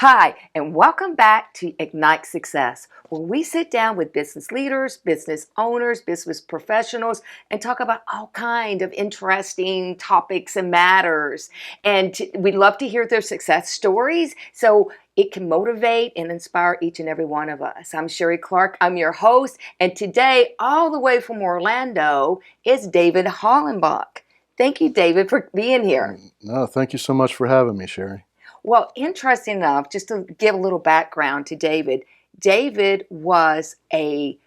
Hi, and welcome back to Ignite Success, where we sit down with business leaders, business owners, business professionals, and talk about all kinds of interesting topics and matters. And we love to hear their success stories so it can motivate and inspire each and every one of us. I'm Sherrie Clark, I'm your host, and today, all the way from Orlando, is David Hollenbach. Thank you, David, for being here. No, thank you so much for having me, Sherrie. Well, interesting enough, just to give a little background to David, David was battalion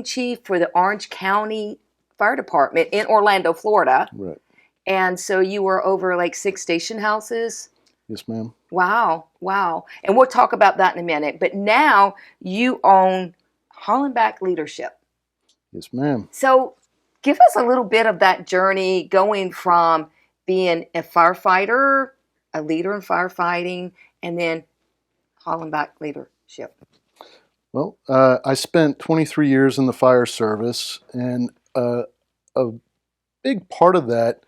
chief for the Orange County Fire Department in Orlando, Florida. Right. And so you were over like 6 station houses? Yes, ma'am. Wow. And we'll talk about that in a minute. But now you own Hollenback Leadership. Yes, ma'am. So give us a little bit of that journey going from being a firefighter, a leader in firefighting, and then Hollenback Leadership. Well, I spent 23 years in the fire service, and a big part of that,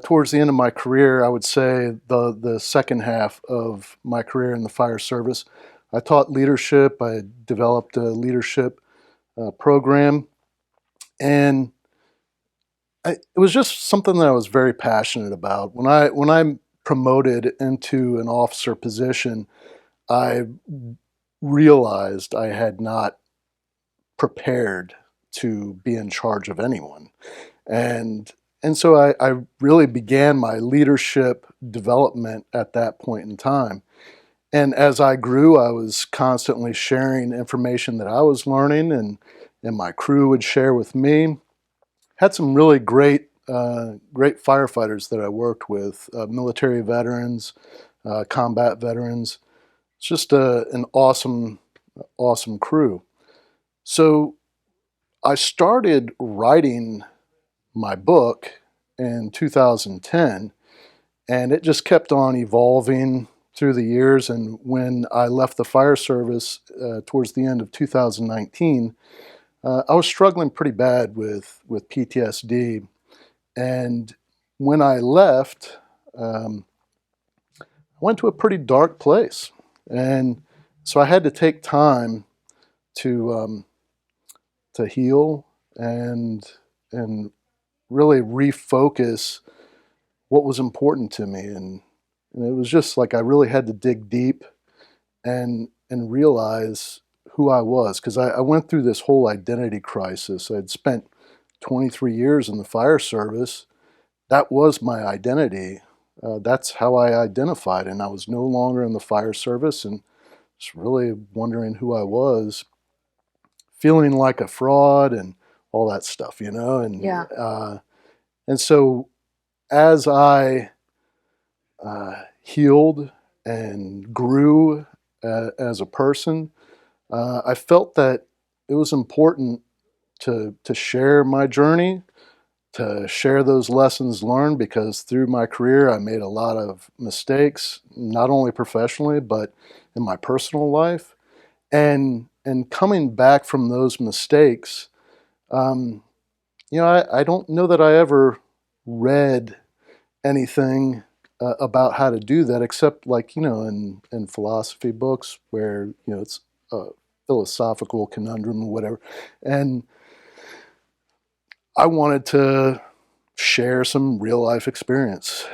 towards the end of my career, I would say the second half of my career in the fire service, I taught leadership. I developed a leadership program, and it was just something that I was very passionate about. When I promoted into an officer position, I realized I had not prepared to be in charge of anyone. And so I really began my leadership development at that point in time. And as I grew, I was constantly sharing information that I was learning, and my crew would share with me. Had some really great firefighters that I worked with, military veterans, combat veterans. It's just an awesome crew. So I started writing my book in 2010, and it just kept on evolving through the years. And when I left the fire service towards the end of 2019, I was struggling pretty bad with PTSD. And when I left, I went to a pretty dark place. And so I had to take time to heal and really refocus what was important to me. And it was just like I really had to dig deep and realize who I was, because I went through this whole identity crisis. I'd spent 23 years in the fire service. That was my identity. That's how I identified, and I was no longer in the fire service, and just really wondering who I was, feeling like a fraud and all that stuff, And Yeah. And so as I healed and grew as a person, I felt that it was important to share my journey, to share those lessons learned, because through my career I made a lot of mistakes, not only professionally but in my personal life, and coming back from those mistakes, I don't know that I ever read anything about how to do that, except in philosophy books where it's a philosophical conundrum or whatever, and I wanted to share some real life experience.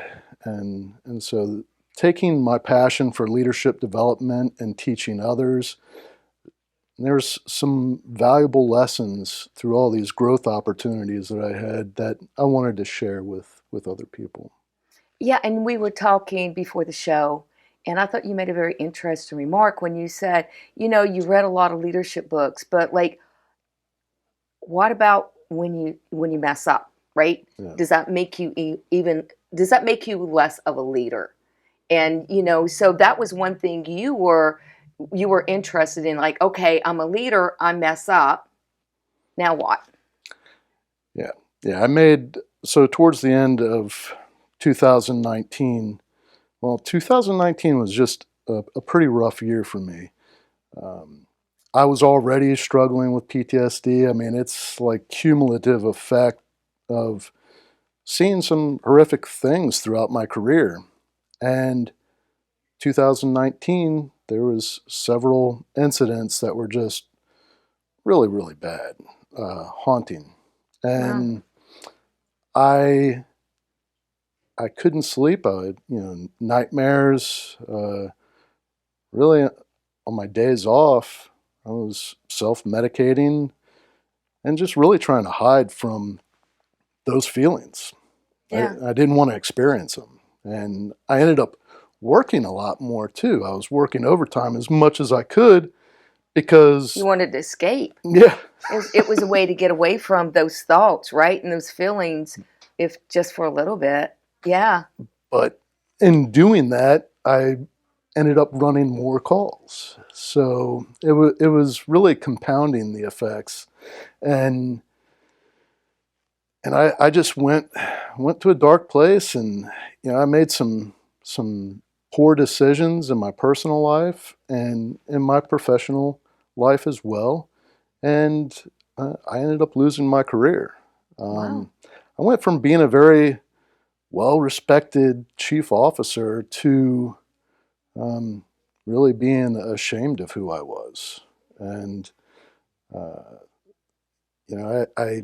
And so taking my passion for leadership development and teaching others, there's some valuable lessons through all these growth opportunities that I had that I wanted to share with other people. Yeah, and we were talking before the show, and I thought you made a very interesting remark when you said, you read a lot of leadership books, but like, what about when you mess up, right? Yeah. Does that make you less of a leader? And so that was one thing you were interested in, like, okay, I'm a leader, I mess up, now what? Yeah. So towards the end of 2019, well, 2019 was just a pretty rough year for me. I was already struggling with PTSD. I mean, it's like cumulative effect of seeing some horrific things throughout my career. And 2019, there was several incidents that were just really, really bad, haunting. Wow. And I couldn't sleep. I had, nightmares. Really, on my days off, I was self-medicating and just really trying to hide from those feelings. Yeah. I didn't want to experience them. And I ended up working a lot more too. I was working overtime as much as I could You because, wanted to escape. yeah, It was a way to get away from those thoughts, right? And those feelings, if just for a little bit. Yeah. but in doing that, I ended up running more calls. So it was really compounding the effects. And I just went to a dark place, and I made some poor decisions in my personal life and in my professional life as well, and I ended up losing my career. Wow. I went from being a very well-respected chief officer to um, really being ashamed of who I was, and uh, I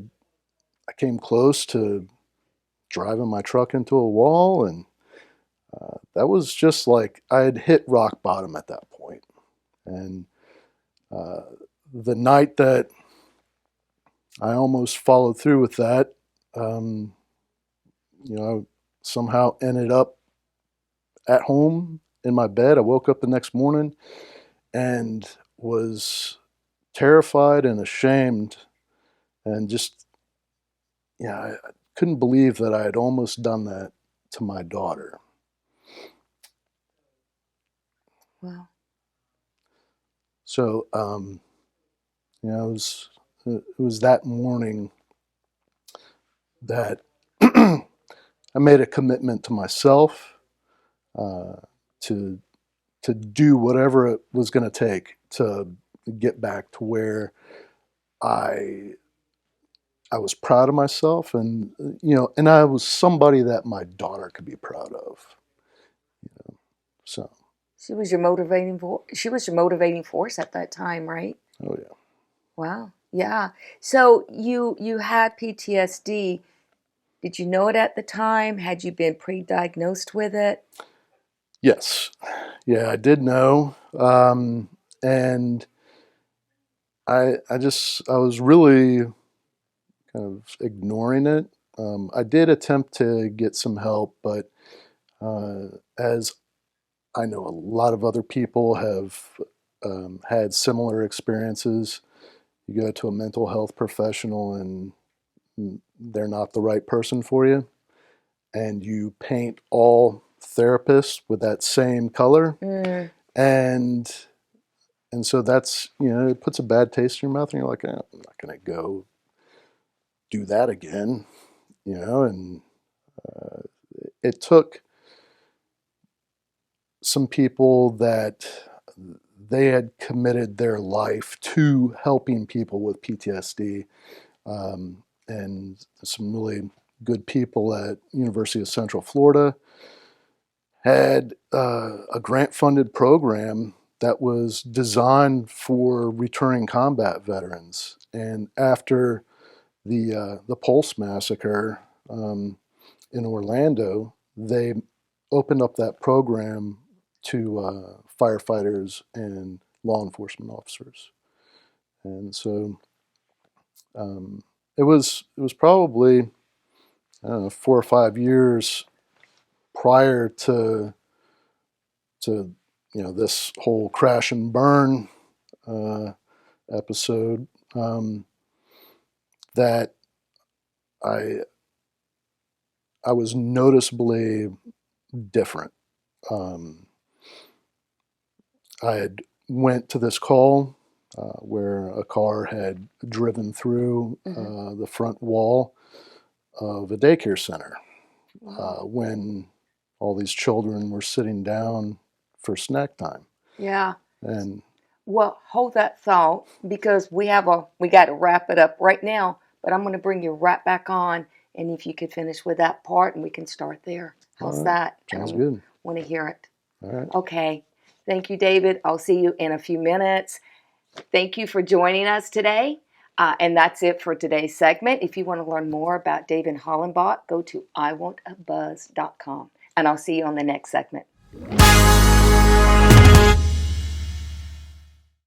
came close to driving my truck into a wall, and that was just like I had hit rock bottom at that point. And uh, the night that I almost followed through with that, um, I somehow ended up at home in my bed. I woke up the next morning and was terrified and ashamed, and just I couldn't believe that I had almost done that to my daughter. Wow. So it was that morning that I made a commitment to myself uh, to do whatever it was going to take to get back to where I I was proud of myself, and and I was somebody that my daughter could be proud of. So, She was your motivating force at that time, right? oh yeah, Wow. Yeah. So you had PTSD. Did you know it at the time? Had you been pre-diagnosed with it? yes, yeah, I did know, and I was really kind of ignoring it. I did attempt to get some help, but as I know a lot of other people have had similar experiences. You go to a mental health professional and they're not the right person for you, and you paint all therapists with that same color, Mm, and so that's it puts a bad taste in your mouth, and you're like, I'm not going to go do that again, and it took some people that they had committed their life to helping people with PTSD, and some really good people at University of Central Florida had a grant-funded program that was designed for returning combat veterans. And after the Pulse massacre in Orlando, they opened up that program to firefighters and law enforcement officers. And so um, it was probably, I don't know, 4 or 5 years prior to this whole crash and burn uh, episode, that I I was noticeably different. Um, I had went to this call where a car had driven through hmm the front wall of a daycare center Wow. when all these children were sitting down for snack time. Yeah. And Well, hold that thought because we got to wrap it up right now, but I'm going to bring you right back on, and if you could finish with that part and we can start there. all How's right, that? And I sounds good. want to hear it. All right. Okay. Thank you, David. I'll see you in a few minutes. Thank you for joining us today. And that's it for today's segment. If you want to learn more about David Hollenbach, go to iwantabuzz.com. And I'll see you on the next segment.